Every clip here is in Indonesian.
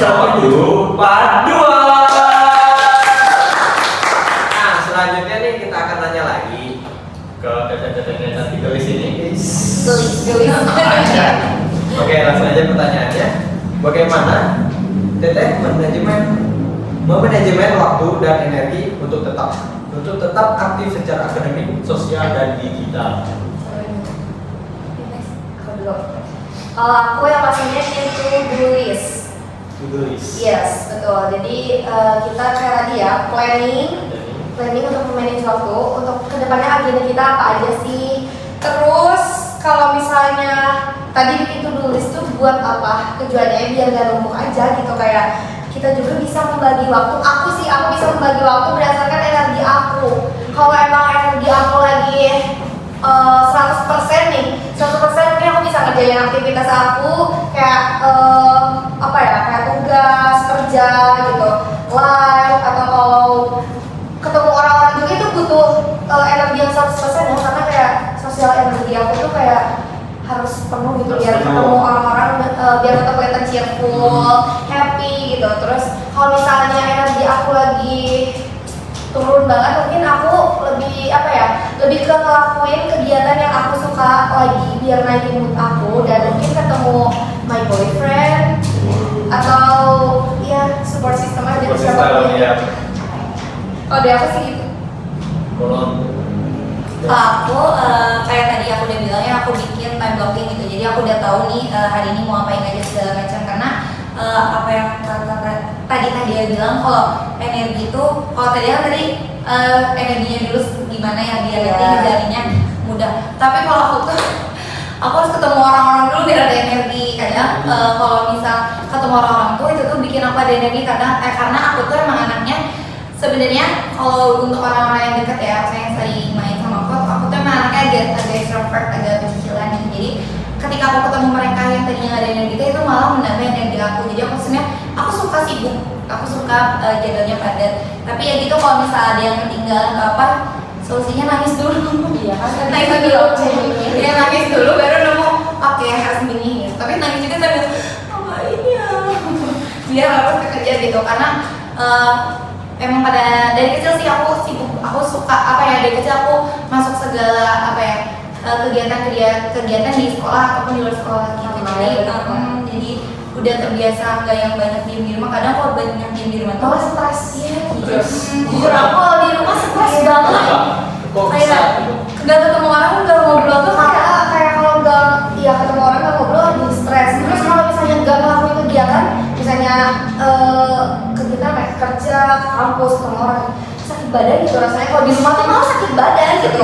Episode 7 part 2. Nah, selanjutnya nih kita akan nanya lagi ke nanti gelis ini. Gelis. Oke, langsung aja pertanyaannya. Bagaimana Teteh manajemen waktu dan energi untuk tetap aktif secara akademik, sosial dan digital? Kalau aku yang pastinya itu tulis. Yes, betul. Jadi kita kayak tadi ya planning untuk memanage waktu, untuk kedepannya agenda kita apa aja sih. Terus kalau misalnya tadi bikin to-do list tuh buat apa? Tujuannya biar gak numpuk aja gitu, kayak kita juga bisa membagi waktu. Aku bisa membagi waktu berdasarkan energi aku. Kalau emang energi aku lagi 100% nih, 100% mungkin aku bisa ngerjain aktivitas aku kayak kayak tugas kerja gitu, live, atau kalau ketemu orang-orang juga itu butuh energi yang 100% ya, karena kayak sosial energi aku tuh kayak harus penuh gitu biar ketemu orang-orang, biar tetap kelihatan cheerful, happy gitu. Terus kalau misalnya energi aku lagi turun banget, mungkin aku lebih ke ngelakuin kegiatan yang aku suka lagi biar naikin mood aku, dan mungkin ketemu my boyfriend atau ya support system aja siapapun. Oh, dari aku sih gitu. Kalau aku kayak tadi aku udah bilang ya, aku bikin time blocking gitu. Jadi aku udah tahu nih hari ini mau ngapain aja segala macam, karena apa yang tadi dia bilang kalau energi itu, kalau tadi energinya dulu gimana ya biar nanti ngejalaninnya mudah. Tapi kalau aku tuh aku harus ketemu orang-orang dulu biar ada energi. Kadang kalau misal ketemu orang-orang tuh itu tuh bikin aku ada energi, karena aku tuh emang anaknya sebenarnya kalau untuk orang-orang yang dekat ya, saya sering main sama aku tuh emang anaknya agak extrovert, agak kecicilan gitu. Jadi ketika aku ketemu mereka yang tadinya gak ada energi itu malah menambah energi aku. Jadi aku sebenarnya aku suka sibuk, aku suka jadwalnya padat. Tapi ya gitu, kalau misalnya ada yang ketinggalan ke apa, solusinya nangis dulu. Iya kan, nangis dulu baru nemu oke, harus begini gitu. Tapi nangis juga sambil ngapain ya biar harus kerja gitu, karena emang dari kecil sih aku sibuk, aku suka dari kecil aku masuk segala kegiatan di sekolah ataupun di luar sekolah gitu. Jadi udah terbiasa nggak yang banyak diem di rumah. Kadang kalau banyak diem di rumah tuh stres ya. Jujur aku kalau di rumah stres banget. Kayak nggak ketemu orang, nggak ngobrol tuh kayak kalau nggak ketemu orang nggak ngobrol lebih stres. Terus kalau misalnya nggak ngelakuin kegiatan, misalnya kegiatan kayak kerja, kampus, ketemu orang, sakit badan gitu rasanya. Kalau di rumah tuh malah sakit badan gitu.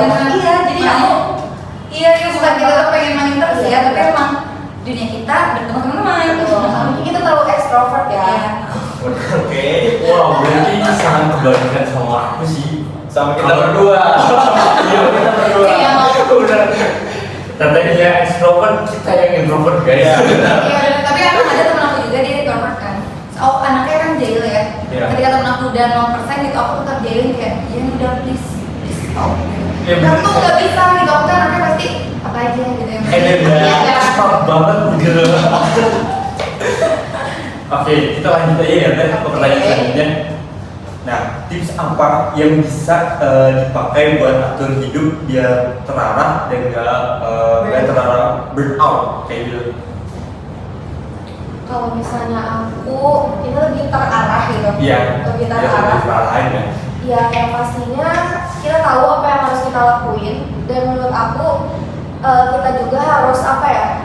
Iya, jadi aku bukan kita tuh pengen main terus ya, tapi emang dunia kita bertemu teman-teman. Mungkin kita terlalu ekstrovert ya. Oke. Wow, berarti ini sangat kebalikan sama aku sih. Sama kita berdua. Iya, kita berdua. Iya, Udah. Tetehnya extrovert, kita yang introvert guys. Iya, benar. Iya, tapi emang ada teman aku juga dia introvert kan. Oh, anaknya kan jail ya. Iya. Ketika teman aku udah 0% gitu, aku tetap jailin kayak, ya udah please stop. Iya, Dan bener. tuh nggak bisa gitu, aku kan anaknya pasti apa aja gitu yang Energi stop banget gitu. Oke, kita lanjut aja ya Teh ke pertanyaan selanjutnya. Nah, tips apa yang bisa dipakai buat atur hidup biar terarah dan nggak terarah burnout kayak gitu? Kalau misalnya aku ini lebih terarah gitu. Iya. Lebih Ya, terarah. lebih terarahin ya. Ya, yang pastinya kita tahu apa yang harus kita lakuin, dan menurut aku kita juga harus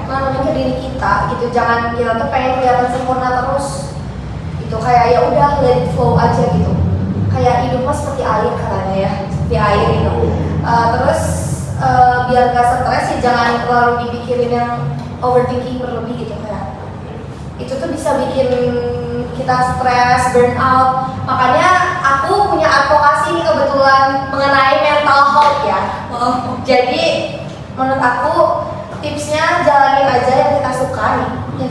menanamkan ke diri kita gitu. Jangan kita tuh pengen kelihatan sempurna terus. Itu kayak ya udah let it flow aja gitu. Kayak hidup mah seperti air katanya ya, seperti air gitu. Terus biar gak stres sih jangan terlalu dipikirin yang overthinking berlebih gitu, kayak itu tuh bisa bikin kita stres, burnout. Makanya aku punya advokasi nih kebetulan mengenai mental health ya. Jadi menurut aku tipsnya jalanin aja yang kita suka nih, dan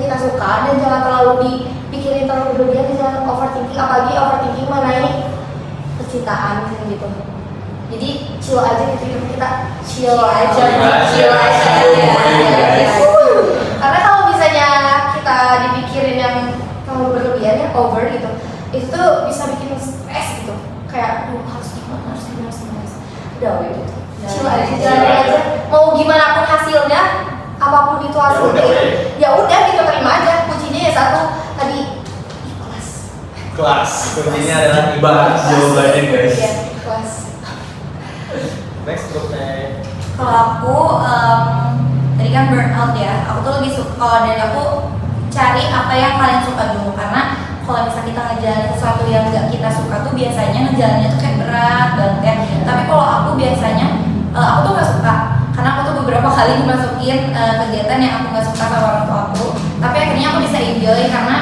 jangan terlalu dipikirin terlalu berlebihan, jangan overthinking, apalagi overthinking mengenai percintaan gitu. Jadi chill aja gitu, hidup kita chill aja. Karena kalau misalnya kita dipikirin yang terlalu berlebihan ya over gitu, itu tuh bisa bikin stres gitu, kayak harus gimana. Udah gitu, chill aja, jalanin aja. Mau gimana pun hasilnya, apapun itu hasilnya, ya udah gitu, terima aja. Kuncinya ya satu tadi, ikhlas. Kelas. Kuncinya adalah ibadah. Jawabannya guys. Iya, ikhlas. Next grupnya. Kalau aku tadi kan burnout ya, aku tuh lebih suka kalau dari aku cari apa yang kalian suka dulu, karena kalau misalnya kita ngejalanin sesuatu yang nggak kita suka tuh biasanya ngejalannya tuh kayak berat banget ya. Tapi kalau aku biasanya aku tuh nggak suka, karena aku tuh beberapa kali dimasukin kegiatan yang aku nggak suka sama orang tua aku, tapi akhirnya aku bisa enjoy karena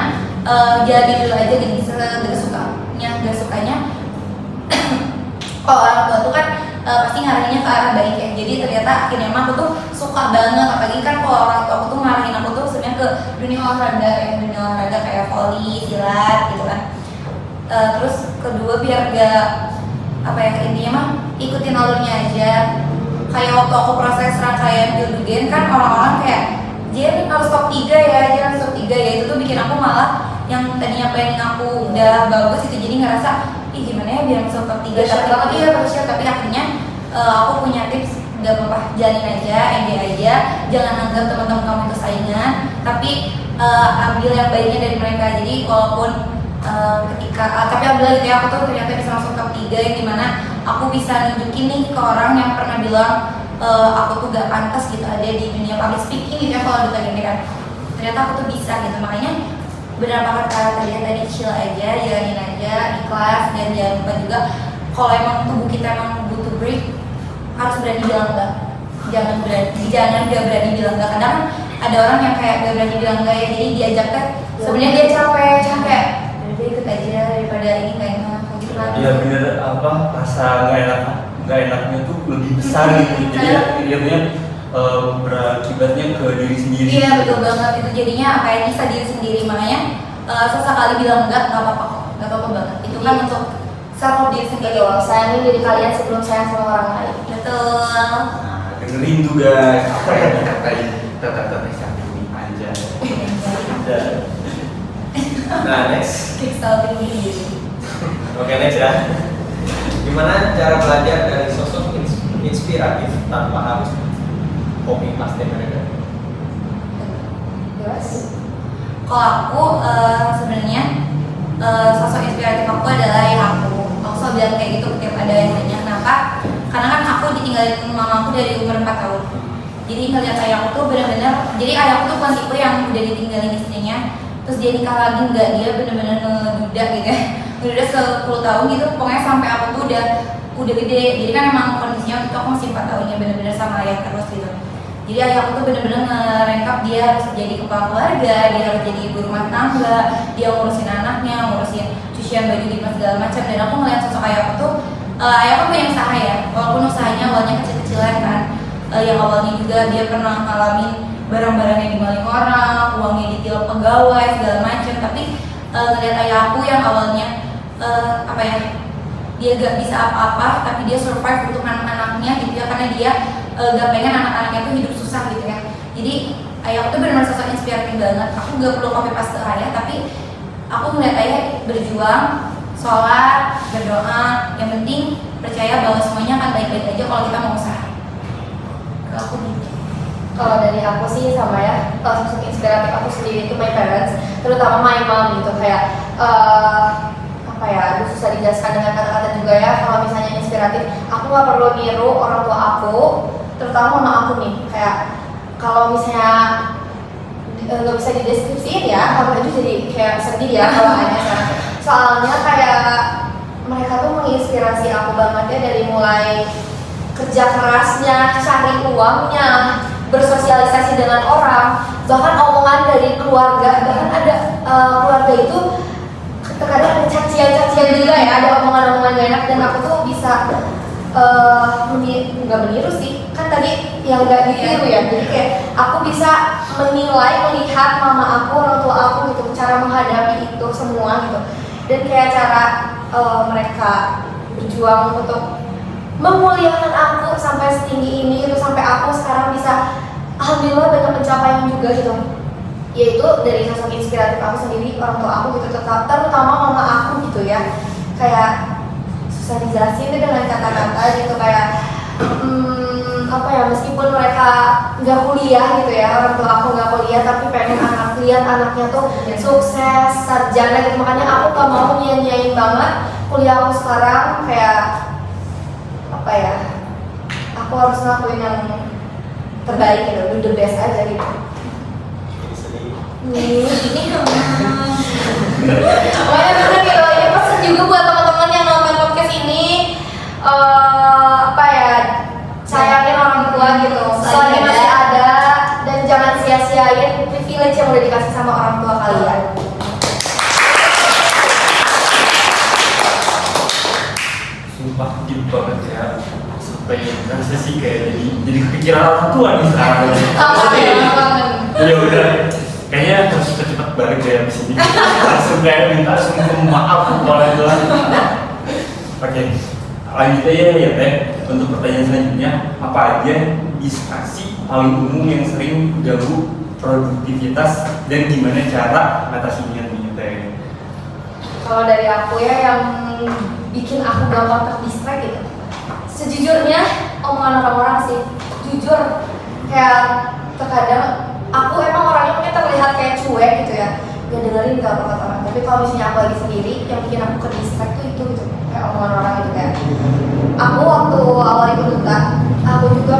jadi dulu aja gini, gak sukanya kalau orang tua tuh kan pasti ngarahinnya ke arah baik ya. Jadi ternyata akhirnya aku tuh suka banget, apalagi kan kalau orang tua aku tuh ngarahin aku tuh sebenarnya ke dunia olahraga kayak volley, silat gitu kan. Terus kedua biar gak apa ya, intinya mah ikutin alurnya aja. Kayak waktu aku proses rangkaian Bildugen kan orang-orang kayak Jen harus top 3 ya, Jen harus top 3 ya, itu tuh bikin aku malah yang tadinya planning aku udah bagus itu jadi ngerasa ih gimana ya biar masuk top 3 tapi akhirnya aku punya tips, gak apa-apa, jalanin aja, enjoy aja, jangan anggap teman-teman kamu itu saingan, tapi ambil yang baiknya dari mereka. Jadi walaupun tapi alhamdulillah gitu ya, aku tuh ternyata bisa masuk top 3 yang dimana aku bisa nunjukin nih ke orang yang pernah bilang aku tuh gak pantas gitu ada di dunia public speaking gitu ya kalau duta gini kan, ternyata aku tuh bisa gitu. Makanya benar apa kata tadi chill aja, jalanin aja, ikhlas, dan jangan lupa juga kalau emang tubuh kita emang butuh break harus berani bilang enggak. Jangan gak berani bilang enggak. Kadang ada orang yang kayak gak berani bilang enggak ya, jadi diajak teh sebenarnya dia capek dia ikut aja daripada ini gak enak gitu kan. Iya bener, apa rasa nggak enaknya tuh lebih besar gitu. Jadi akhirnya berakibatnya ke diri sendiri. Iya betul banget, itu jadinya apa ya, bisa diri sendiri. Makanya sesekali bilang enggak apa-apa kok, nggak apa-apa banget. Itu kan untuk self diri sendiri. Betul, sayangin diri kalian sebelum sayang sama orang lain. Betul. Nah, dengerin tuh guys, apa yang dikatain tetap sakti aja. Nah, next. Kickstarting diri. Oke, next ya. Gimana cara belajar dari sosok inspiratif tanpa harus copy paste mereka? Jelas. Kalau aku sebenarnya sosok inspiratif aku adalah ayah aku. Aku selalu bilang kayak gitu ketika ada yang nanya kenapa. Karena kan aku ditinggalin mama aku dari umur 4 tahun. Jadi ngeliat ayahku tuh benar-benar, jadi ayahku tuh bukan tipe yang udah ditinggalin istrinya terus dia nikah lagi, enggak, dia benar-benar ngeduda gitu ya. Ngeduda 10 tahun gitu, pokoknya sampai aku tuh udah gede. Jadi kan emang kondisinya waktu itu aku masih 4 tahun ya, benar-benar sama ayah terus gitu. Jadi ayahku tuh benar-benar ngerengkap dia harus jadi kepala keluarga, dia harus jadi ibu rumah tangga, dia ngurusin anaknya, ngurusin cucian baju di segala macam. Dan aku ngeliat sosok ayahku tuh, ayahku punya usaha ya, walaupun usahanya awalnya kecil-kecilan kan. Yang awalnya juga dia pernah ngalamin barang-barang yang dimaling orang, uangnya ditilap pegawai segala macam. Tapi ngeliat ayahku yang awalnya apa ya, dia gak bisa apa-apa tapi dia survive untuk anak-anaknya gitu ya, karena dia gak pengen anak-anaknya tuh hidup susah gitu ya. Jadi ayahku tuh benar-benar sosok inspiratif banget. Aku gak perlu copy paste ayah, tapi aku ngeliat ayah berjuang, sholat, berdoa, yang penting percaya bahwa semuanya akan baik-baik aja kalau kita mau usaha. Kalau aku gitu. Kalau dari aku sih sama ya, kalau sosok inspiratif aku sendiri itu my parents, terutama my mom gitu, kayak apa ya, aduh susah dijelaskan dengan kata-kata juga ya. Kalau misalnya inspiratif, aku nggak perlu niru orang tua aku, terutama mama aku nih. Kayak kalau misalnya nggak bisa dideskripsiin ya, kalau itu jadi kayak sedih ya kalau hanya sekarang. Soalnya kayak mereka tuh menginspirasi aku banget ya, dari mulai kerja kerasnya, cari uangnya, bersosialisasi dengan orang, bahkan omongan dari keluarga. Bahkan ada keluarga itu terkadang ada cacian-cacian juga ya, ada omongan-omongan gak enak, dan aku tuh bisa nggak meniru sih, kan tadi yang nggak ditiru ya. Jadi kayak aku bisa menilai, melihat mama aku, orang tua aku gitu, cara menghadapi itu semua gitu, dan kayak cara mereka berjuang untuk memuliakan aku sampai setinggi ini gitu, sampai aku sekarang bisa alhamdulillah banyak pencapaian juga gitu. yaitu dari sosok inspiratif aku sendiri, orang tua aku gitu, terutama mama aku gitu ya. Kayak susah dijelasin dengan kata-kata gitu, kayak apa ya, meskipun mereka nggak kuliah gitu ya, orang tua aku nggak kuliah, tapi pengen lihat anaknya tuh sukses, sarjana gitu. Makanya aku gak mau nyanyain banget kuliah aku sekarang, kayak apa ya, aku harus ngelakuin yang terbaik gitu, do the best aja gitu. Jadi sedih. Ini Pokoknya bener gitu, ini pesan juga buat teman-teman yang nonton podcast ini, apa ya, sayangin orang tua gitu, selagi masih ada, dan jangan sia-siain privilege yang udah dikasih sama orang tua kalian. Sumpah deep banget ya, sampai rasa sih kayak jadi kepikiran orang tua nih sekarang. Ya udah, kayaknya harus cepet balik dari abis ini. Langsung kayak minta sumpah maaf kalau itu. Oke, lanjut aja ya Teh. Untuk pertanyaan selanjutnya, apa aja distraksi paling umum yang sering ganggu produktivitas dan gimana cara ngatasinya nih Teh? Kalau dari aku ya, yang bikin aku gampang terdistract gitu, sejujurnya omongan orang-orang sih, jujur. Kayak terkadang aku emang orangnya mungkin terlihat kayak cuek gitu ya, gak dengerin gak apa kata orang. Tapi kalau misalnya aku lagi sendiri, yang bikin aku terdistract tuh itu gitu, kayak omongan orang gitu. Kayak aku waktu awal ikut duta, aku juga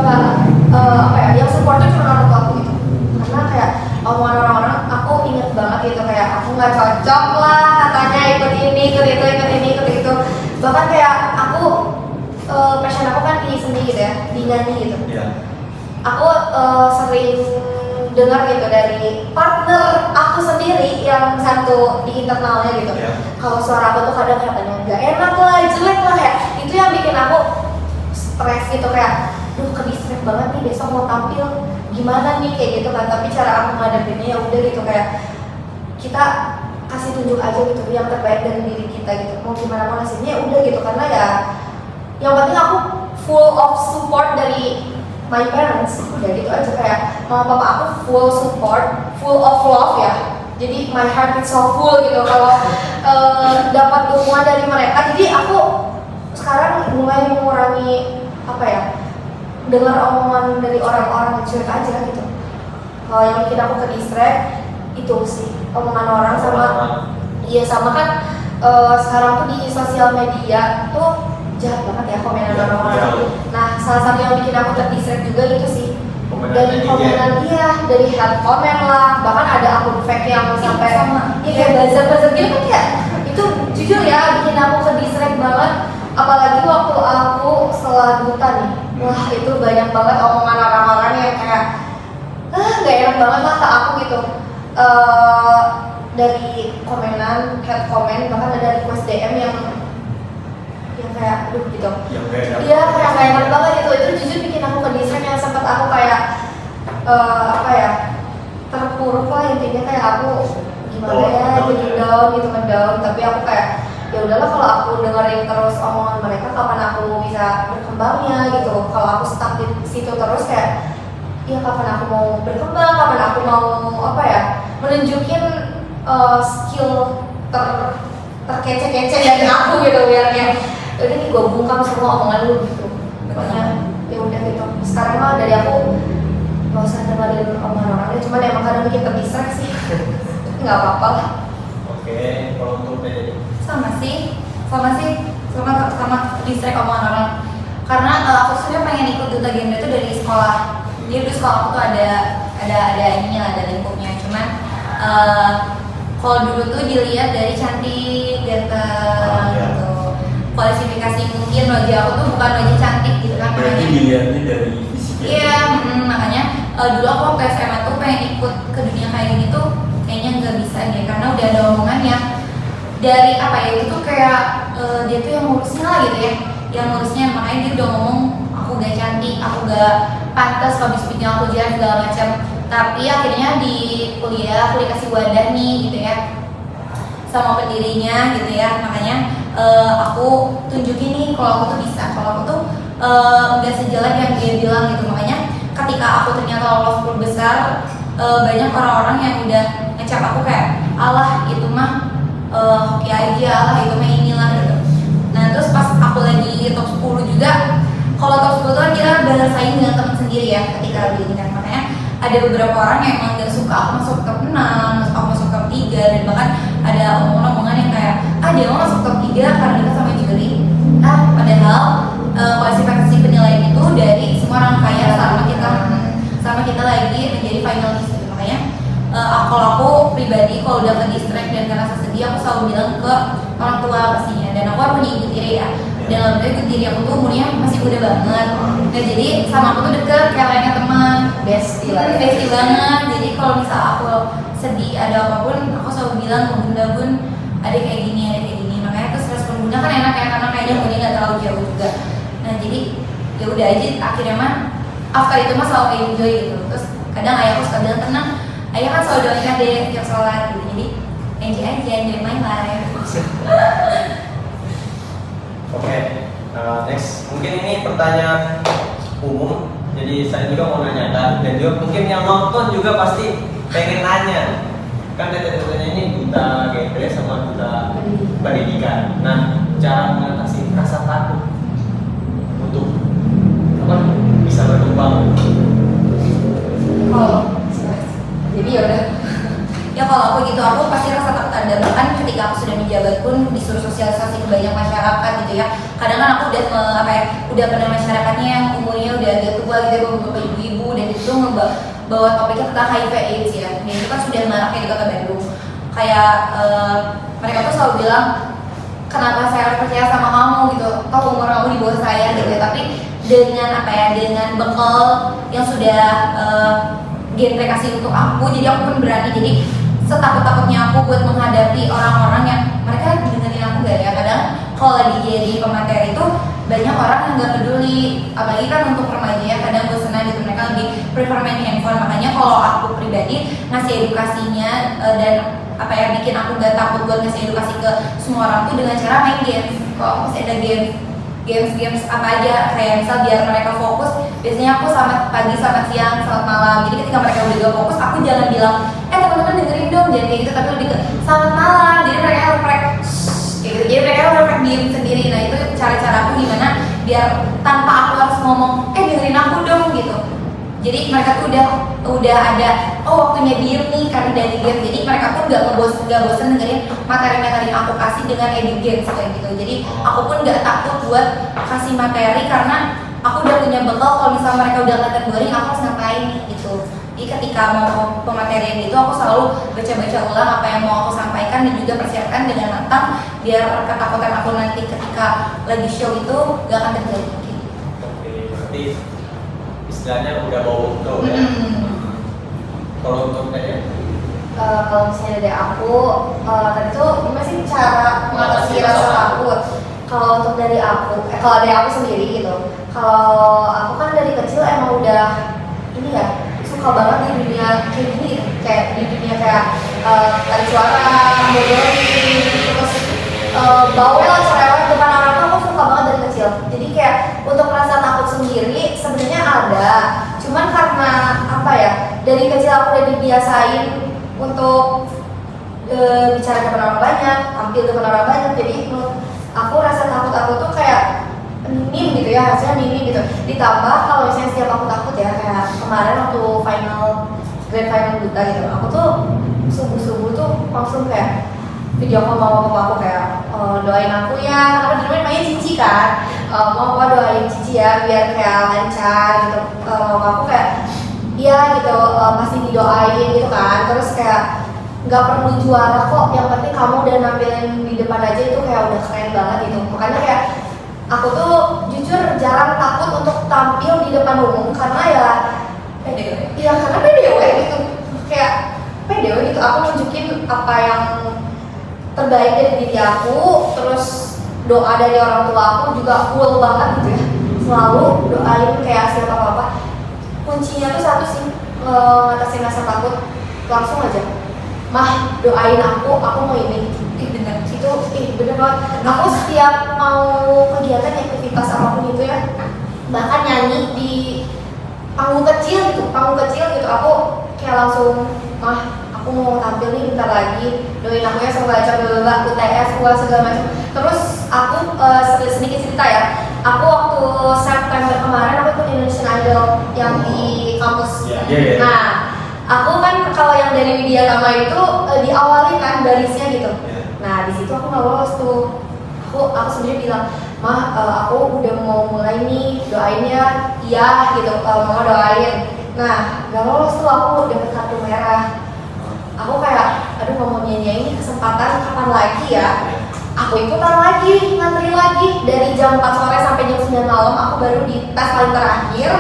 apa ya, yang supportnya cuma orang tua aku gitu. Karena kayak omongan orang-orang, aku inget banget gitu, kayak aku nggak cocok lah katanya ikut ini, ikut itu, ikut ini, ikut itu. Bahkan kayak aku passion aku kan di seni gitu ya, di nyanyi gitu. Iya. Aku sering dengar gitu dari partner aku sendiri yang satu di internalnya gitu. Iya. Kalau suara aku tuh kadang katanya nggak enak lah, jelek lah ya. Itu yang bikin aku stres gitu, kayak duh ke-distract banget nih, besok mau tampil gimana nih kayak gitu kan. Tapi cara aku ngadepinnya ya udah gitu, kayak kita kasih tunjuk aja gitu yang terbaik dari diri kita gitu. Mau gimana pun hasilnya ya udah gitu, karena ya yang penting aku full of support dari my parents, udah gitu aja. Kayak mama papa aku full support, full of love ya. Jadi my heart is so full gitu kalau dapat dukungan dari mereka. Jadi aku sekarang mulai mengurangi apa ya, dengar omongan dari orang-orang yang cuek aja gitu. Kalau yang bikin aku ke distract itu sih omongan orang sama iya, sama kan sekarang tuh di sosial media tuh jahat banget ya komenan orang-orang. Nah, salah satu yang bikin aku terdistract juga itu sih dari komenan dia, dari hate comment lah, bahkan ada akun fake yang sampai ya kayak buzzer gitu kan, kayak itu jujur ya bikin aku terdistract banget. Apalagi waktu aku setelah duta nih, wah itu banyak banget omongan orang-orang yang kayak nggak enak banget lah ke aku gitu. Dari komenan, hate comment, bahkan ada request DM yang kayak aduh gitu. Iya, kayak nggak enak banget gitu. Itu jujur bikin aku ke distract, yang sempat aku kayak apa ya, terpuruk lah intinya, kayak aku gimana ya, jadi down gitu, ngedown. Tapi aku kayak ya udahlah, kalau aku dengerin terus omongan mereka, kapan aku bisa berkembangnya gitu. Kalau aku stuck di situ terus, kayak ya kapan aku mau berkembang, kapan aku mau apa ya, menunjukin skill terkece-kece dari aku gitu, biar kayak udah nih gue bungkam semua omongan lu gitu. Makanya ya udah gitu. Sekarang mah dari aku nggak usah dengerin omongan orang, cuman emang kadang bikin terdistract sih. Nggak apa-apa lah. Oke, kalau untuk jadi sama distract omongan orang. Karena aku sebenarnya pengen ikut duta genre itu dari sekolah. Jadi di sekolah aku tuh ada ininya, ada lingkupnya. Cuman kalau dulu tuh dilihat dari cantik, ganteng gitu. Kualifikasi mungkin wajah aku tuh bukan wajah cantik gitu kan. Berarti dilihatnya dari fisiknya. Iya, makanya dulu aku waktu SMA tuh pengen ikut ke dunia kayak gini tuh kayaknya nggak bisa deh, karena udah ada omongan yang dari apa ya, itu tuh kayak dia tuh yang ngurusnya lah gitu ya, yang ngurusnya. Makanya dia udah ngomong aku gak cantik, aku gak pantas kalau speaking aku jalan segala macam. Tapi akhirnya di kuliah aku dikasih wadah nih gitu ya sama pendirinya gitu ya. Makanya aku tunjukin nih kalau aku tuh bisa, kalau aku tuh nggak sejelek yang dia bilang gitu. Makanya ketika aku ternyata lolos 10 besar, banyak orang-orang yang udah ngecap aku kayak alah itu mah hoki aja, alah itu mah inilah gitu. Nah terus pas aku lagi top 10 juga, kalau top 10 tuh kan kita bersaing dengan teman sendiri ya ketika lagi ini kan, makanya ada beberapa orang yang emang gak suka aku masuk top 6, aku masuk top 3, dan bahkan ada omongan-omongan yang kayak dia mau masuk top 3 karena dekat sama juri. Padahal klasifikasi penilaian itu dari semua rangkaian sama kita lagi menjadi finalis gitu. Makanya kalau aku pribadi kalau udah ke distract dan ngerasa sedih, aku selalu bilang ke orang tua pastinya, dan aku punya ibu tiri ya, dan alhamdulillah ibu tiri aku tuh umurnya masih muda banget. Nah jadi sama aku tuh deket kayak layaknya teman, bestie banget. Jadi kalau misal aku sedih ada apapun, aku selalu bilang ke bunda, bun ada kayak gini. Makanya terus respon bunda kan enak ya, karena kayaknya bunda nggak terlalu jauh juga. Nah jadi ya udah aja, akhirnya mah after itu mah selalu enjoy gitu. Terus kadang ayahku suka bilang, tenang, ayah kan selalu doain adek tiap sholat gitu. Jadi enjoy my life. Oke, next mungkin ini pertanyaan umum, jadi saya juga mau nanyakan, dan juga mungkin yang nonton juga pasti pengen nanya. Kan tanya ini duta genre sama duta pendidikan. Nah, cara mengatasi rasa takut untuk apa bisa berkembang. Jadi ya udah. Ya kalau aku gitu, aku pasti rasa takut ada. Bahkan ketika aku sudah menjabat pun disuruh sosialisasi ke banyak masyarakat gitu ya. Kadang kan aku udah pernah masyarakatnya yang umurnya udah agak tua gitu, beberapa ibu-ibu, dan itu bawa topiknya tentang HIV/AIDS ya. Dan itu kan sudah marak di Kota Bandung. Kayak mereka tuh selalu bilang, kenapa saya harus percaya sama kamu gitu? Toh umur kamu di bawah saya gitu ya. Tapi dengan dengan bekal yang sudah genre kasih untuk aku, jadi aku pun berani. Jadi setakut-takutnya aku buat menghadapi orang-orang yang mereka dengerin aku gak ya. Kadang kalau lagi jadi pemateri itu banyak orang yang gak peduli, apalagi kan untuk remaja ya, kadang bosenan gitu, mereka lebih prefer main handphone. Makanya kalau aku pribadi ngasih edukasinya dan bikin aku gak takut buat ngasih edukasi ke semua orang tuh dengan cara main games. Kalau masih ada games apa aja, kayak misal biar mereka fokus. Biasanya aku selamat pagi, selamat siang, selamat malam. Jadi ketika mereka udah gak fokus, aku jangan bilang teman-teman dengerin dong, jangan kayak gitu, tapi lebih ke selamat malam. Jadi mereka refleks kayak gitu. Jadi mereka refleks diem sendiri. Nah itu cara-cara aku gimana biar tanpa aku harus ngomong dengerin aku dong gitu. Jadi mereka tuh udah ada waktunya diem nih karena dari game. Jadi mereka pun gak bosen dengerin materi-materi yang aku kasih dengan edit games kayak gitu. Jadi aku pun gak takut buat kasih materi karena aku udah punya bekal. Kalau misalnya mereka udah kelihatan boring, aku harus ngapain gitu. Jadi ketika mau pematerian gitu, aku selalu baca-baca ulang apa yang mau aku sampaikan dan juga persiapkan dengan matang biar ketakutan aku nanti ketika lagi show itu gak akan terjadi. Oke, berarti istilahnya udah bawa tuh ya. Kalau untuk kayaknya Kalau misalnya dari aku tadi tuh gimana sih cara mengatasi rasa takut? Kalau untuk dari aku, kalau dari aku sendiri gitu, kalau aku kan dari kecil emang udah ini ya, suka banget di dunia kayak gini, kayak di dunia kayak tadi suara, modeling, terus bawel, cerewet depan orang tuh aku suka banget dari kecil. Jadi kayak untuk rasa takut sendiri sebenarnya ada, cuman karena dari kecil aku udah dibiasain untuk bicara depan orang banyak, tampil depan orang banyak. Jadi aku rasa takut aku tuh kayak minim gitu ya, hasilnya minim gitu. Ditambah kalau misalnya setiap aku takut ya, kayak kemarin waktu grand final duta gitu, aku tuh subuh tuh langsung kayak video call sama papa aku kayak doain aku ya, karena di namanya Cici kan, mau apa doain Cici ya biar kayak lancar gitu. Papa aku kayak iya gitu, pasti didoain gitu kan. Terus kayak nggak perlu juara kok, yang penting kamu udah nampilin di depan aja itu kayak udah keren banget gitu. Makanya kayak aku tuh jujur jarang takut untuk tampil di depan umum karena ya karena PDW gitu, kayak PDW gitu. Aku nunjukin apa yang terbaik dari diri aku, terus doa dari orang tua aku juga full banget gitu ya, selalu doain kayak siapa apa. Kuncinya tuh satu sih, ngatasin rasa takut, langsung aja mah doain aku mau ini. Bener, itu bener banget. Aku setiap mau kegiatan aktivitas apapun itu ya, bahkan nyanyi di panggung kecil gitu, aku kayak langsung, mah aku mau tampil nih bentar lagi, doain aku ya semoga aja bla UTS UAS segala macam. Terus aku sedikit cerita ya, aku waktu September kemarin aku ikut Indonesian Idol yang di kampus. Iya. Nah, aku kan kalau yang dari Widya Tama itu diawali kan barisnya gitu. Nah, di situ aku nggak lolos tuh. Aku sendiri bilang, mah aku udah mau mulai nih, doain ya, iya gitu, mau doain. Nah, nggak lolos tuh, aku dapet kartu merah. Aku kayak, aduh mau nyanyi ini kesempatan kapan lagi ya? Aku ikutan lagi, ngantri lagi dari jam 4 sore sampai jam 9 malam. Aku baru di tes paling terakhir.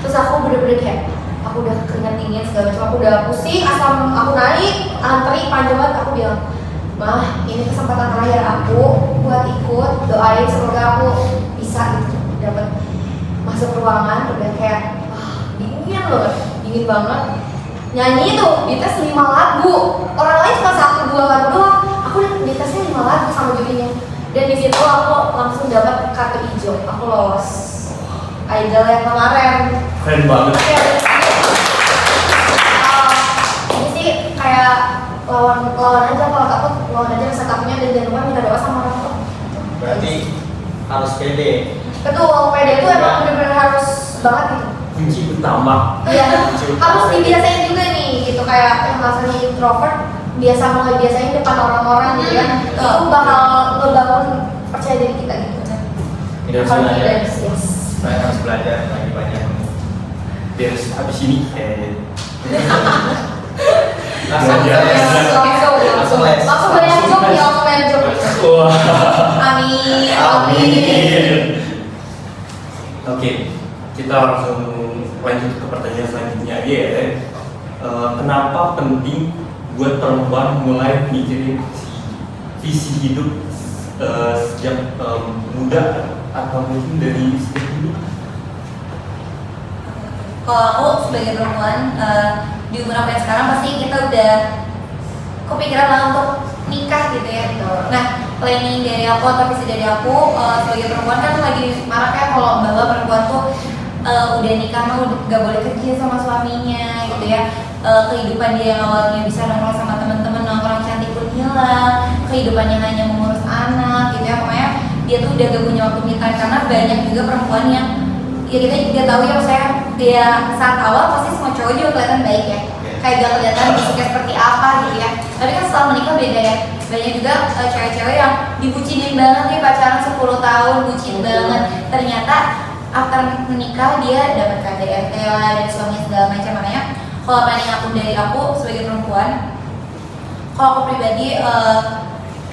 Terus aku bener-bener kayak, aku udah keringat dingin segala macam, aku udah pusing, asam aku naik, antri panjang banget. Aku bilang, mah ini kesempatan terakhir aku buat ikut, doain semoga aku bisa gitu, dapat masuk ruangan. Udah kayak, wah dingin banget, dingin banget. Nyanyi tuh di tes 5 lagu, orang lain cuma 1-2 lagu doang. Aku di tesnya 5 lagu sama jurinya. Dan di situ aku langsung dapat kartu hijau, aku lolos Idol yang kemarin. Keren banget. Ini sih kayak lawan aja, kalau takut lawan aja rasa takutnya, dan jangan lupa minta doa sama orang tua. Berarti harus pede. Betul, PD itu emang bener-bener harus banget gitu. Kunci utama. Iya, harus dibiasain juga nih gitu, kayak yang rasanya introvert biasa mulai biasain depan orang-orang gitu ya. Itu bakal ngebangun percaya diri kita gitu. Ini harus belajar. Confidence, yes. Saya harus belajar lagi banyak. Biar habis ini Langsung Belajar. Langsung les. Langsung banyak job ya, langsung banyak job. Wah. Amin. Amin. Oke, kita langsung lanjut ke pertanyaan selanjutnya aja ya. Kenapa penting buat perempuan mulai mikirin visi hidup sejak muda atau mungkin dari sejak dulu? Kalau aku sebagai perempuan di umur apa yang sekarang pasti kita udah kepikiran lah untuk nikah gitu ya. Nah, planning dari aku atau visi dari aku sebagai perempuan kan lagi maraknya kalau bahwa perempuan tuh udah nikah mah udah gak boleh kerja sama suaminya gitu ya. Kehidupan dia yang awalnya bisa nongkrong sama teman-teman, nongkrong cantik pun hilang, kehidupannya hanya mengurus anak gitu ya. Pokoknya dia tuh udah gak punya waktu me time, karena banyak juga perempuan yang ya kita juga tahu ya, saya dia saat awal pasti semua cowok juga kelihatan baik ya, kayak gak kelihatan fisiknya seperti apa gitu ya. Tapi kan setelah menikah beda ya. Banyak juga cewek-cewek yang dibucinin banget nih, pacaran 10 tahun bucin banget, ternyata after menikah dia dapat KDRT lah dari suaminya segala macam. Makanya kalau planning aku dari aku sebagai perempuan, kalau aku pribadi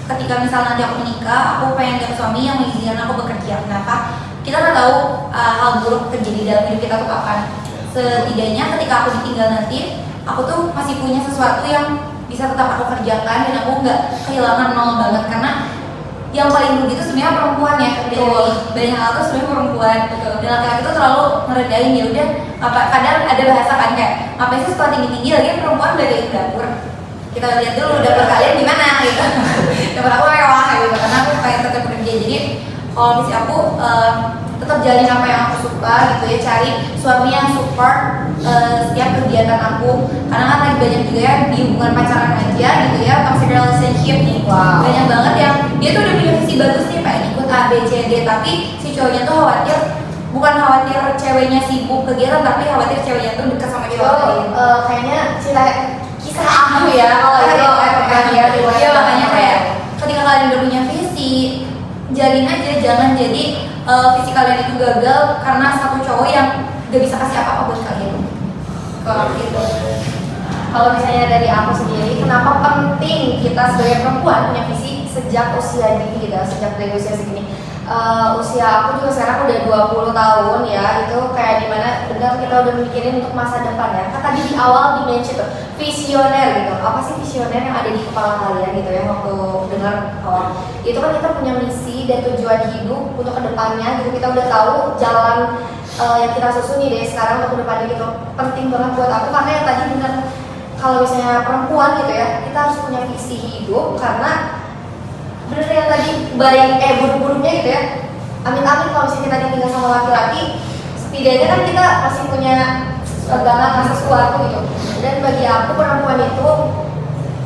ketika misalnya nanti aku menikah, aku pengen dapet suami yang mengizinkan aku bekerja. Kenapa? Kita nggak tahu hal buruk terjadi dalam hidup kita tuh kapan. Setidaknya ketika aku ditinggal nanti, aku tuh masih punya sesuatu yang bisa tetap aku kerjakan dan aku nggak kehilangan nol banget. Karena yang paling rugi itu sebenarnya perempuan ya. Dari banyak hal tuh sebenarnya perempuan. Dan laki-laki itu terlalu merendahin, ya udah. Kadang ada bahasa kan kayak, ngapain sih sekolah tinggi-tinggi lagi perempuan balik ke dapur. Kita lihat dulu dapur kalian di mana gitu. Dapur aku mewah gitu, karena aku pengen tetap bekerja. Jadi kalau misi aku tetap jalin apa yang aku suka gitu ya, cari suami yang support setiap kegiatan aku. Karena kan lagi banyak juga ya di hubungan pacaran aja gitu ya, toxic relationship nih. Banyak banget yang dia tuh udah punya visi bagus nih, pengen ikut A, B, C, D, tapi si cowoknya tuh khawatir, bukan khawatir ceweknya sibuk kegiatan, tapi khawatir ceweknya tuh dekat sama cowok lain. Kayaknya kisah aku ya kalau itu Iya, makanya kayak ketika kalian udah punya visi, jalin aja, jangan jadi visi kalian itu gagal karena satu cowok yang gak bisa kasih apa-apa buat kalian. Kalau gitu. Kalau misalnya dari aku sendiri, kenapa penting kita sebagai perempuan punya visi sejak usia dini gitu, sejak dari usia segini. Usia aku juga sekarang udah 20 tahun ya, itu kayak dimana benar kita udah mikirin untuk masa depan ya. Kan tadi di awal di-mention tuh, visioner gitu. Apa sih visioner yang ada di kepala kalian gitu ya waktu dengar awal? Itu kan kita punya misi dan tujuan hidup untuk kedepannya gitu. Kita udah tahu jalan yang kita susuni deh sekarang untuk kedepannya gitu. Penting banget buat aku karena yang tadi benar, kalau misalnya perempuan gitu ya, kita harus punya visi hidup karena bener yang tadi baik buruk-buruknya gitu ya. Amit-amit kalau misalnya kita ditinggal sama laki-laki, setidaknya kan kita masih punya segangan sesuatu gitu. Dan bagi aku perempuan itu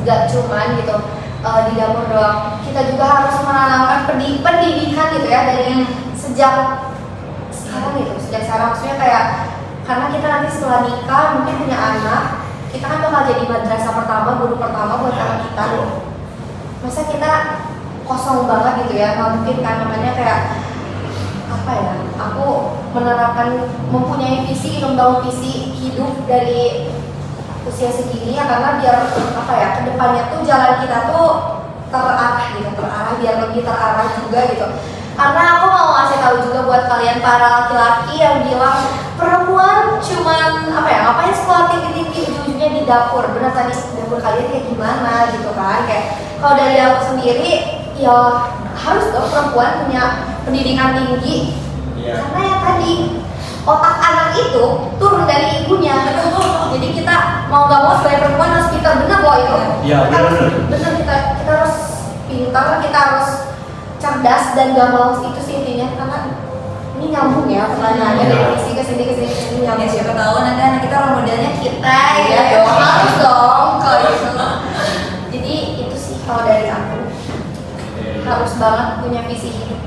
gak cuman gitu di dapur doang, kita juga harus menanamkan pendidikan gitu ya dari sejak sekarang gitu, sejak sekarang maksudnya kayak karena kita nanti setelah nikah mungkin punya anak, kita kan bakal jadi madrasah pertama, guru pertama buat anak kita. Masa kita kosong banget gitu ya, nggak mungkin kan, namanya kayak apa ya, aku menerapkan mempunyai visi, membangun visi hidup dari usia segini ya, karena biar apa ya, kedepannya tuh jalan kita tuh terarah gitu, biar lebih terarah juga gitu. Karena aku mau ngasih tahu juga buat kalian para laki-laki yang bilang perempuan cuman apa ya, ngapain sekolah tinggi-tinggi, ujung-ujungnya di dapur. Benar tadi, dapur kalian kayak gimana gitu kan. Kayak kalau dari aku sendiri ya harus dong perempuan punya pendidikan tinggi. Karena ya tadi otak anak itu turun dari ibunya. Jadi kita mau gak mau sebagai perempuan harus pintar, bener loh itu. Iya, bener, kita harus pintar, kita harus cerdas dan gak malas, itu sih intinya. Karena ini nyambung ya pertanyaannya dari visi ke sini nyambung. Ya siapa tahu nanti anak kita role modelnya kita Iya ya. dong, harus dong kalau gitu. Jadi itu sih kalau dari aku, harus banget punya visi hidup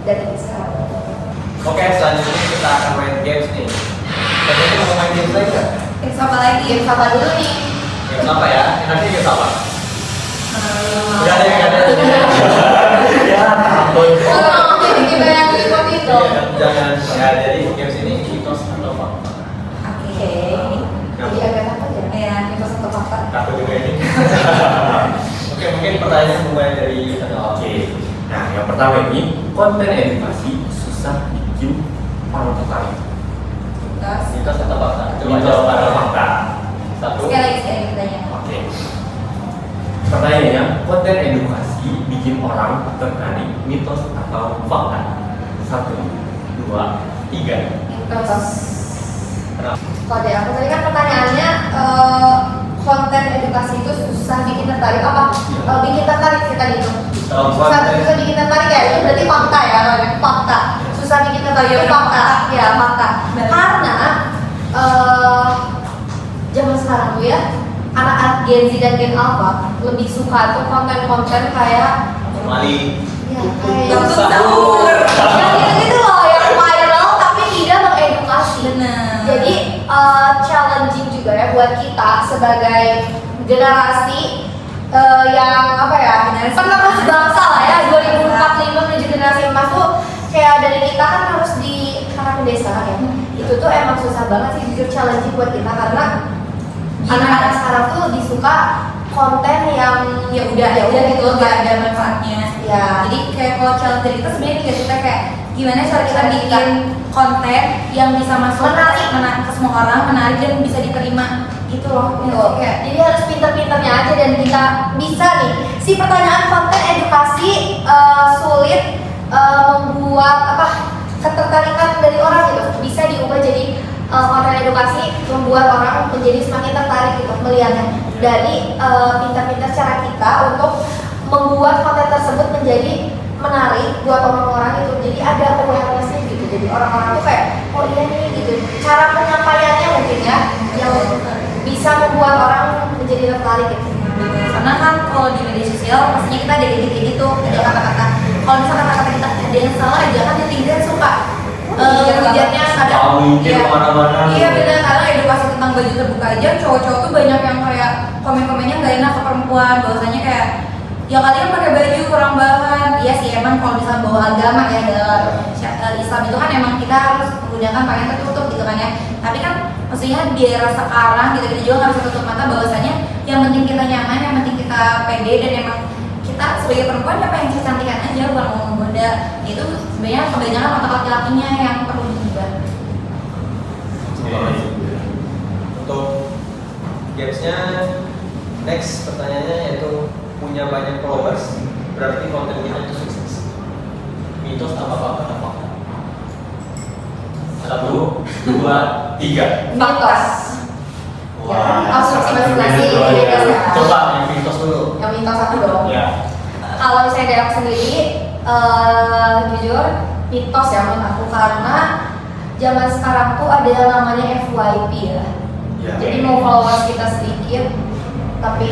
dari sekarang. Oke, selanjutnya kita akan main games nih. Kalian mau main games lagi nggak? Tips apa lagi? Game apa dulu nih? Games apa ya? Nanti games apa? Udah ada yang ada. Ya, takut. Oh, tiba-tiba yang ikut itu. Jangan ya, jadi games ini mitos atau fakta. Oke. Jadi agak takut ya. Ya, itu satu fakta. Takut juga ini. Oke, mungkin pertanyaan mulai dari Tanah. Oke. Nah, yang pertama ini konten edukasi susah bikin orang tertarik. Terus Mitos atau fakta? Coba Mitos jawab. atau fakta? Satu. sekali lagi pertanyaan. Oke. Pertanyaannya, konten edukasi bikin orang tertarik, mitos atau fakta? 1, 2, 3. Terus Kenapa? kalau dari aku tadi kan pertanyaannya konten edukasi itu susah bikin tertarik apa? Bikin tertarik sih tadi itu. Susah bikin tertarik ya, itu berarti fakta ya, fakta. Susah bikin tertarik itu fakta, ya fakta. Karena zaman sekarang tuh ya, anak-anak Gen Z dan Gen Alpha lebih suka tuh konten-konten kayak Mali. ya kayak Yang sahur, yang gitu-gitu loh, yang viral tapi tidak mengedukasi. Benar. Jadi challenging juga ya buat kita sebagai generasi yang apa ya, penerus bangsa lah ya, 2045 menuju generasi emas tuh kayak dari kita kan harus di karena desa ya. Itu tuh emang susah banget sih, jujur challenging buat kita karena anak-anak sekarang tuh lebih suka konten yang Ya udah gitu, nggak ada manfaatnya. Ya. Jadi kayak kalau challenge dari kita sebenarnya kita kayak gimana cara kita bikin konten yang bisa masuk Menarik. ke semua orang, menarik dan bisa diterima gitu loh. Gitu. Kayak Jadi harus pinter-pinternya aja dan kita bisa nih. Si pertanyaan konten edukasi sulit membuat apa ketertarikan dari orang gitu. Bisa diubah jadi konten edukasi membuat orang menjadi semakin tertarik gitu melihatnya. Dari pintar-pintar cara kita untuk membuat konten tersebut menjadi menarik buat orang-orang itu. Jadi ada awareness-nya gitu. Jadi orang-orang tuh kayak oh iya nih gitu. Cara penyampaiannya mungkin ya yang bisa membuat orang menjadi tertarik gitu. karena kan kalau di media sosial pastinya kita ada edit-edit tuh, ada kata-kata. Kalau misalnya kata-kata kita ada yang salah aja kan netizen suka hujatnya ada. Kamu mungkin Iya. kemana-mana. Iya benar, karena edukasi tentang baju terbuka aja cowok-cowok tuh banyak yang kayak komen-komennya nggak enak ke perempuan, bahwasanya kayak ya kalian pakai baju kurang bahan. Iya sih emang kalau misalnya bawa agama ya dalam Islam itu kan emang kita harus menggunakan pakaian tertutup gitu kan ya. Tapi kan maksudnya di era sekarang gitu kita juga nggak bisa tutup mata bahwasanya yang penting kita nyaman, yang penting kita pede dan emang kita sebagai perempuan apa yang kecantikan aja bukan mau menggoda. Itu sebenarnya kebanyakan otak laki-lakinya yang perlu diubah. Untuk gamesnya, next pertanyaannya yaitu punya banyak followers berarti konten kita itu sukses. Mitos apa fakta? 1, 2, 3. Mitos. Wah, asumsi sangat masing-masing. berbeda ya. Coba yang mitos dulu. Yang mitos aku dong. Ya. Kalau misalnya dari aku sendiri, jujur mitos ya menurut aku karena zaman sekarang tuh ada yang namanya FYP ya. Ya. Jadi mau followers kita sedikit, tapi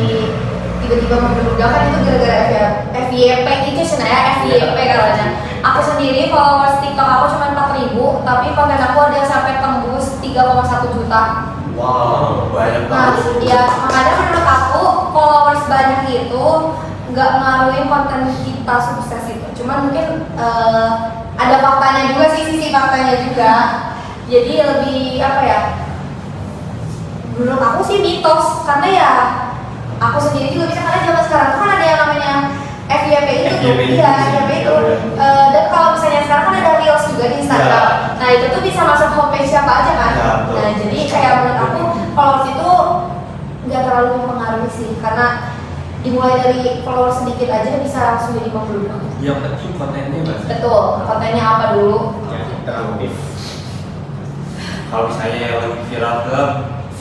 tiba-tiba membludak kan itu gara-gara FYP itu sebenarnya FYP katanya. Aku sendiri followers TikTok aku cuma 4.000, tapi konten aku ada yang sampai tembus 3,1 juta. Wow, banyak Nah, banget. ya makanya menurut aku followers banyak itu nggak ngaruhin konten kita sukses itu. Cuman mungkin ada faktanya juga sih, sisi faktanya juga. Jadi lebih apa ya? Menurut aku sih mitos, karena ya aku sendiri juga bisa, karena zaman sekarang tuh kan ada yang namanya FYP itu tuh, FYP iya itu. FYP itu. Dan kalau misalnya sekarang kan ada reels juga di Instagram. Ya. Nah itu tuh bisa masuk homepage siapa aja kan. Ya, betul. Nah jadi kayak menurut aku followers itu nggak terlalu mempengaruhi sih, karena dimulai dari followers sedikit aja bisa langsung jadi membludak. Yang penting kontennya mas. Betul, kontennya apa dulu? Yang interaktif. Kalau misalnya yang lagi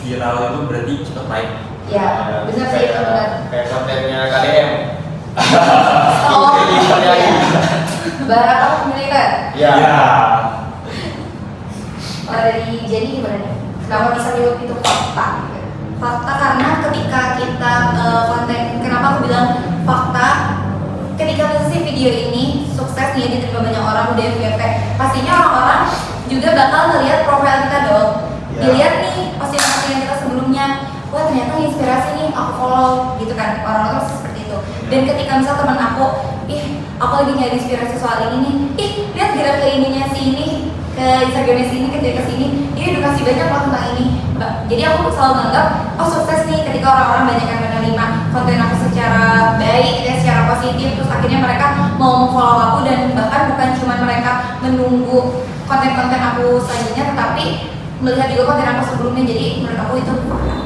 viral itu berarti cepet naik. Ya, benar sih, itu benar. Kayak kontennya KDM. Oh, Jadi terjadi. Barat apa militer? Ya. Kalau dari jadi gimana nih? Kenapa bisa nyebut itu fakta? Fakta karena ketika kita konten, kenapa aku bilang fakta, ketika misalnya video ini sukses nih diterima banyak orang udah FYP, pastinya orang-orang juga bakal ngeliat profil kita dong. Ya. Dilihat nih postingan-postingan kita sebelumnya, wah ternyata inspirasi nih, aku follow gitu kan, orang-orang pasti seperti itu. Dan ketika misal teman aku, aku lagi nyari inspirasi soal ini nih, lihat gerak ke ininya si ini, ke Instagramnya sini, ke dia sini, dia edukasi banyak loh tentang ini. Jadi aku selalu menganggap, oh sukses nih ketika orang-orang banyak yang menerima konten aku secara baik, gitu ya, secara positif, terus akhirnya mereka mau follow aku, dan bahkan bukan cuma mereka menunggu konten-konten aku selanjutnya, tetapi melihat juga konten aku sebelumnya. Jadi menurut aku itu fakta.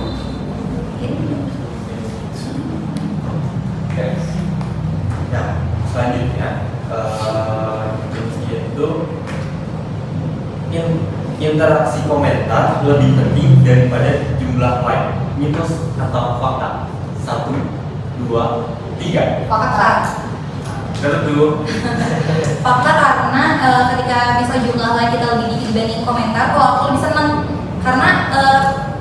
Oke. Nah, selanjutnya itu interaksi komentar lebih penting daripada jumlah like. Mitos atau fakta? 1, 2, 3. Fakta. Tentu. Fakta karena ketika misal jumlah like kita lebih dikit dibanding komentar, kalau aku lebih seneng karena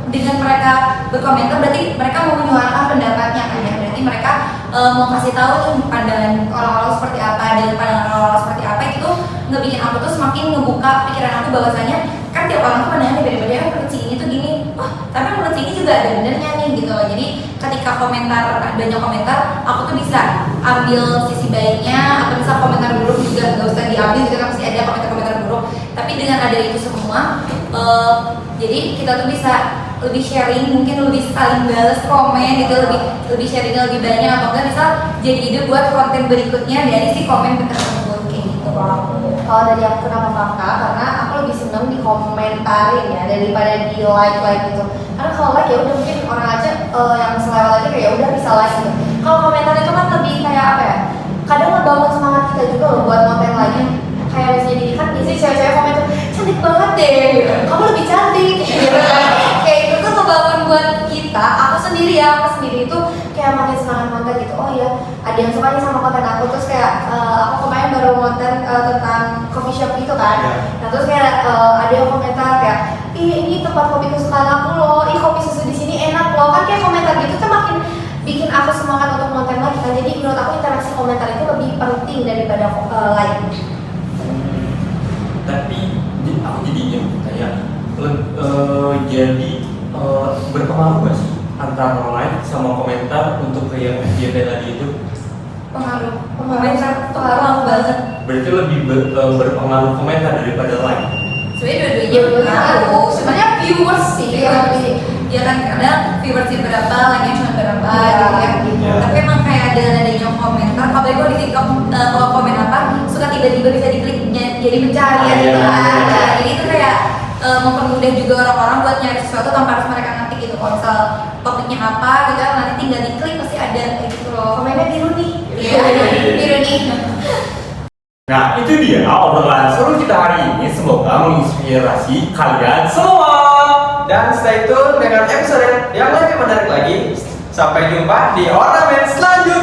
dengan mereka berkomentar berarti mereka mau menyuarakan pendapatnya kan ya, berarti mereka mau kasih tahu nih pandangan orang-orang seperti apa, dan pandangan orang-orang seperti apa itu ngebikin aku tuh semakin ngebuka pikiran aku bahwasanya kan tiap orang tuh pandangannya beda-beda, kan menurut si ini tuh gini, tapi menurut si ini juga ada benernya nih gitu. Jadi ketika komentar, banyak komentar, aku tuh bisa ambil sisi baiknya, atau misal komentar buruk juga nggak usah diambil gitu kan, pasti ada komentar-komentar buruk. Tapi dengan ada itu semua, jadi kita tuh bisa lebih sharing, mungkin lebih saling balas komen gitu, lebih sharing lebih banyak, atau enggak misal jadi ide buat konten berikutnya dari si komen tersebut kayak gitu. Kalau dari aku kenapa fakta? Karena aku lebih seneng dikomentarin ya daripada di like gitu. Karena kalau like ya udah mungkin orang aja yang selewat aja kayak ya udah bisa like gitu. Kalau komentar itu kan lebih kayak apa ya? Kadang ngebangun semangat kita juga loh buat konten lagi. Kayak misalnya di kan biasanya cewek-cewek komen tuh cantik banget deh, gitu. Kamu lebih cantik, gitu kan? Kayak itu tuh ngebangun buat kita. Aku sendiri itu kayak makin semangat konten gitu. Oh iya, ada yang suka nih sama konten aku, terus kayak aku kemarin baru konten tentang coffee shop gitu kan. Ya. Nah terus kayak ada yang komentar kayak, ini tempat kopi kesukaan aku loh, kopi susu di sini enak loh, kan kayak komentar gitu tuh makin bikin aku semangat untuk konten lagi kan. Jadi menurut aku interaksi komentar itu lebih penting daripada like. Tapi aku jadinya kayak jadi berpengaruh gak sih antara like sama komentar untuk kayak FYP tadi itu? Pengaruh komentar pengaruh banget. Berarti lebih berpengaruh komentar daripada like. Sebenarnya dua-duanya berpengaruh. Sebenarnya viewers sih, ya kan kadang viewersnya berapa, like-nya cuma berapa gitu ya. Ya. Tapi emang kayak ada adanya komentar, apalagi kalau di TikTok kalau komen apa suka tiba-tiba bisa dikliknya jadi pencarian gitu kan. Nah, jadi itu kayak mempermudah juga orang-orang buat nyari sesuatu tanpa harus mereka ngetik gitu. Kalau misal topiknya apa gitu kan, nanti tinggal diklik pasti ada kayak gitu loh. Komennya biru nih. Iya, biru nih. Nah, itu dia obrolan seru kita hari ini. Semoga menginspirasi kalian semua. Dan stay tune dengan episode yang lebih menarik lagi. Sampai jumpa di ornamen selanjutnya.